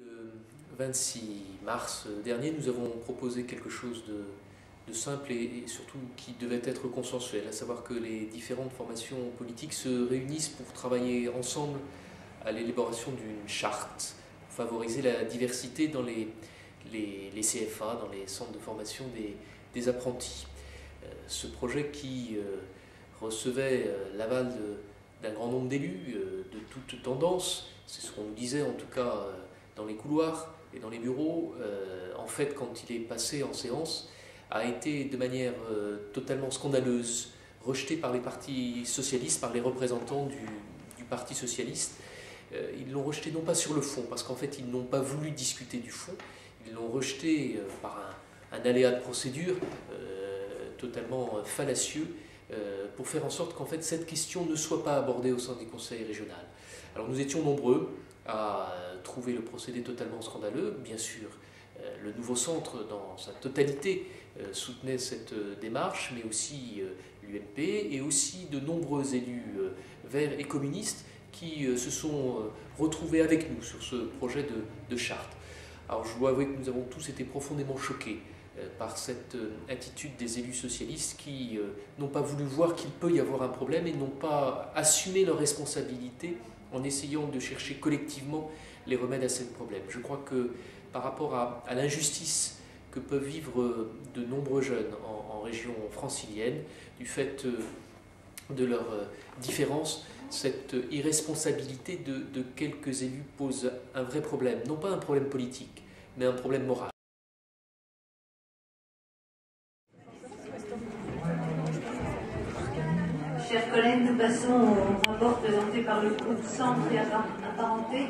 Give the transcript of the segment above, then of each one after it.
Le 26 mars dernier, nous avons proposé quelque chose de simple et surtout qui devait être consensuel, à savoir que les différentes formations politiques se réunissent pour travailler ensemble à l'élaboration d'une charte pour favoriser la diversité dans les CFA, dans les centres de formation des apprentis. Ce projet qui recevait l'aval d'un grand nombre d'élus de toutes tendances, c'est ce qu'on nous disait en tout cas dans les couloirs et dans les bureaux, en fait quand il est passé en séance, a été de manière totalement scandaleuse rejeté par les partis socialistes, par les représentants du Parti socialiste. Ils l'ont rejeté non pas sur le fond, parce qu'en fait ils n'ont pas voulu discuter du fond, ils l'ont rejeté par un aléa de procédure totalement fallacieux, pour faire en sorte qu'en fait cette question ne soit pas abordée au sein du conseil régional. Alors nous étions nombreux à trouver le procédé totalement scandaleux. Bien sûr, le nouveau centre dans sa totalité soutenait cette démarche, mais aussi l'UMP et aussi de nombreux élus verts et communistes qui se sont retrouvés avec nous sur ce projet de charte. Alors je dois avouer que nous avons tous été profondément choqués par cette attitude des élus socialistes qui n'ont pas voulu voir qu'il peut y avoir un problème et n'ont pas assumé leurs responsabilités en essayant de chercher collectivement les remèdes à ce problème. Je crois que par rapport à l'injustice que peuvent vivre de nombreux jeunes en région francilienne, du fait de leurs différences, cette irresponsabilité de quelques élus pose un vrai problème, non pas un problème politique, mais un problème moral. Chers collègues, nous passons au rapport présenté par le groupe Centre et Apparenté.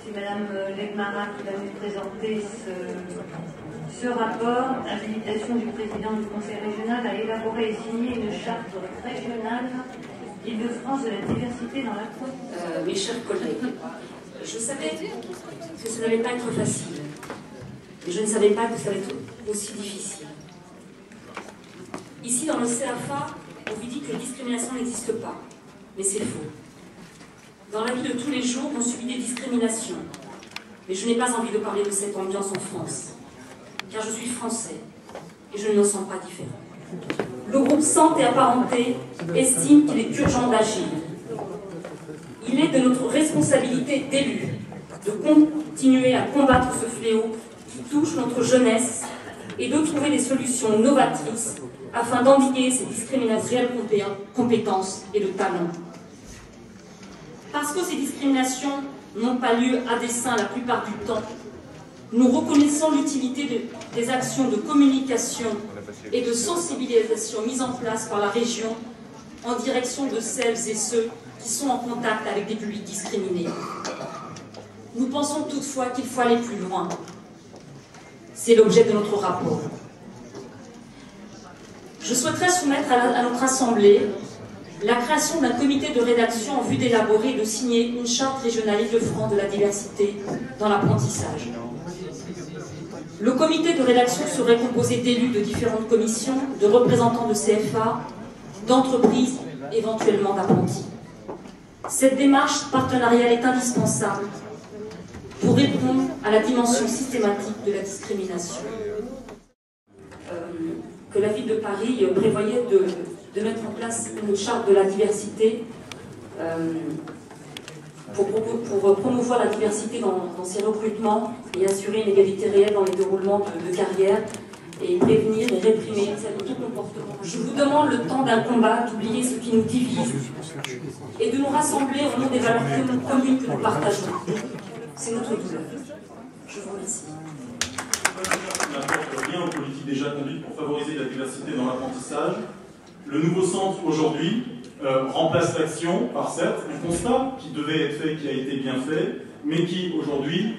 C'est Madame Legmara qui va nous présenter ce rapport, habilitation du président du conseil régional à élaborer et signer une charte régionale Île-de-France de la diversité dans l'apprentissage. Mes chers collègues, je savais que ça n'allait pas être facile, mais je ne savais pas que ça allait être aussi difficile. Ici, dans le CFA, on vous dit que la discrimination n'existe pas, mais c'est faux. Dans la vie de tous les jours, on subit des discriminations, mais je n'ai pas envie de parler de cette ambiance en France, car je suis français et je ne me sens pas différent. Le groupe Centre et Apparenté estime qu'il est urgent d'agir. Il est de notre responsabilité d'élus de continuer à combattre ce fléau qui touche notre jeunesse et de trouver des solutions novatrices afin d'endiguer ces discriminations de compétences et de talents. Parce que ces discriminations n'ont pas lieu à dessein la plupart du temps, nous reconnaissons l'utilité des actions de communication et de sensibilisation mises en place par la région en direction de celles et ceux qui sont en contact avec des publics discriminés. Nous pensons toutefois qu'il faut aller plus loin. C'est l'objet de notre rapport. Je souhaiterais soumettre à notre Assemblée la création d'un comité de rédaction en vue d'élaborer et de signer une charte régionale Île-de-France de la diversité dans l'apprentissage. Le comité de rédaction serait composé d'élus de différentes commissions, de représentants de CFA, d'entreprises, éventuellement d'apprentis. Cette démarche partenariale est indispensable pour répondre à la dimension systématique de la discrimination. Que la ville de Paris prévoyait de mettre en place une charte de la diversité pour promouvoir la diversité dans ses recrutements et assurer une égalité réelle dans les déroulements de carrière et prévenir et réprimer tout comportement. Je vous demande le temps d'un combat, d'oublier ce qui nous divise et de nous rassembler au nom des valeurs communes que nous partageons. C'est notre douleur. Je vous remercie. N'apporte rien aux politiques déjà conduites pour favoriser la diversité dans l'apprentissage. Le nouveau centre aujourd'hui remplace l'action par certes un constat qui devait être fait, qui a été bien fait, mais qui aujourd'hui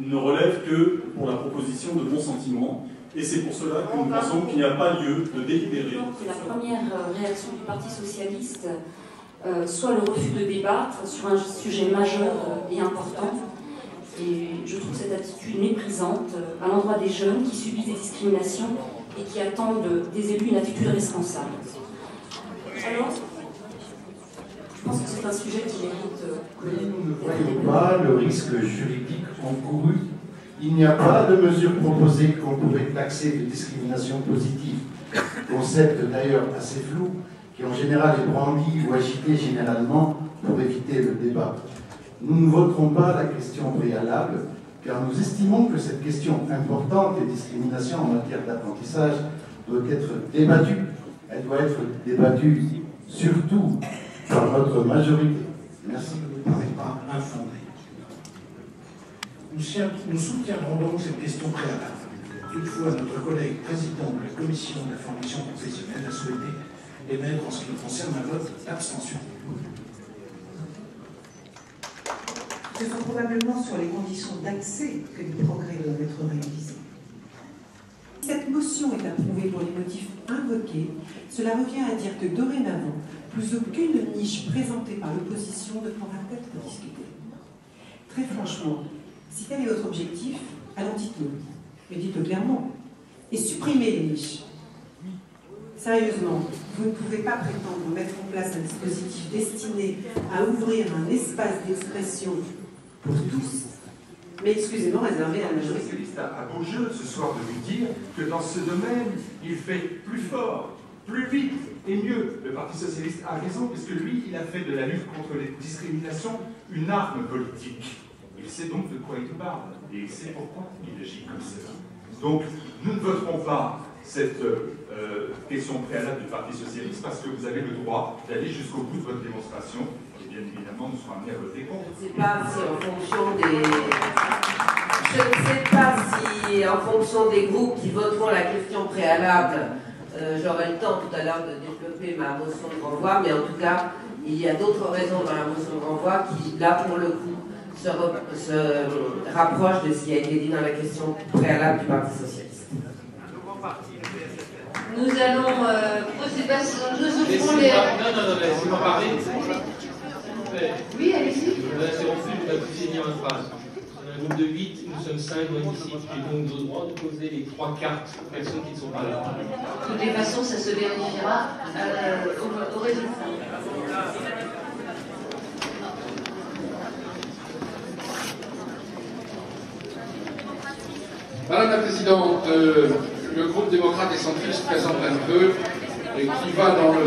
ne relève que pour la proposition de bons sentiments. Et c'est pour cela que nous pensons qu'il n'y a pas lieu de délibérer. La première réaction du Parti socialiste soit le refus de débattre sur un sujet majeur et important. Et je trouve cette attitude méprisante à l'endroit des jeunes qui subissent des discriminations et qui attendent des élus une attitude responsable. Alors, je pense que c'est un sujet qui mérite Mais nous ne voyons pas le risque juridique encouru. Il n'y a pas de mesure proposée qu'on pourrait taxer de discrimination positive, concept d'ailleurs assez flou, qui en général est brandi ou agité généralement pour éviter le débat. Nous ne voterons pas la question préalable, car nous estimons que cette question importante des discriminations en matière d'apprentissage doit être débattue. Elle doit être débattue surtout par notre majorité. Merci. Ne paraît pas infondé. Nous soutiendrons donc cette question préalable. Toutefois, notre collègue président de la commission de la formation professionnelle a souhaité émettre en ce qui concerne un vote d'abstention. Ce sont probablement sur les conditions d'accès que des progrès doivent être réalisés. Si cette motion est approuvée pour les motifs invoqués, cela revient à dire que dorénavant, plus aucune niche présentée par l'opposition ne pourra être discutée. Très franchement, si tel est votre objectif, alors dites-le, mais dites-le clairement, et supprimez les niches. Sérieusement, vous ne pouvez pas prétendre mettre en place un dispositif destiné à ouvrir un espace d'expression pour tous, mais exclusivement réservé à la majorité. Le socialiste a beau jeu ce soir de lui dire que dans ce domaine, il fait plus fort, plus vite et mieux. Le Parti socialiste a raison, puisque lui, il a fait de la lutte contre les discriminations une arme politique. Il sait donc de quoi il parle, et il sait pourquoi il agit comme cela. Donc, nous ne voterons pas cette question préalable du Parti socialiste, parce que vous avez le droit d'aller jusqu'au bout de votre démonstration, et bien évidemment, nous serons amenés à voter contre. Je ne sais pas si en fonction des... Je ne sais pas si en fonction des groupes qui voteront la question préalable, j'aurai le temps tout à l'heure de développer ma motion de renvoi, mais en tout cas, il y a d'autres raisons dans la motion de renvoi qui, là, pour le coup, se rapprochent de ce qui a été dit dans la question préalable du Parti socialiste. Nous allons procéder, nous ouvrons les... Non, laissez-moi parler. Oui, allez-y. Je vous ai interrompu, je vais plus finir ma phrase. Un groupe de 8, nous sommes 5 dans l'hémicycle, et donc le droit de poser les 3 cartes aux personnes qui ne sont pas là. De toutes les façons, ça se vérifiera au résultat. Madame la Présidente, le groupe démocrate et centriste présente un vœu qui va dans le...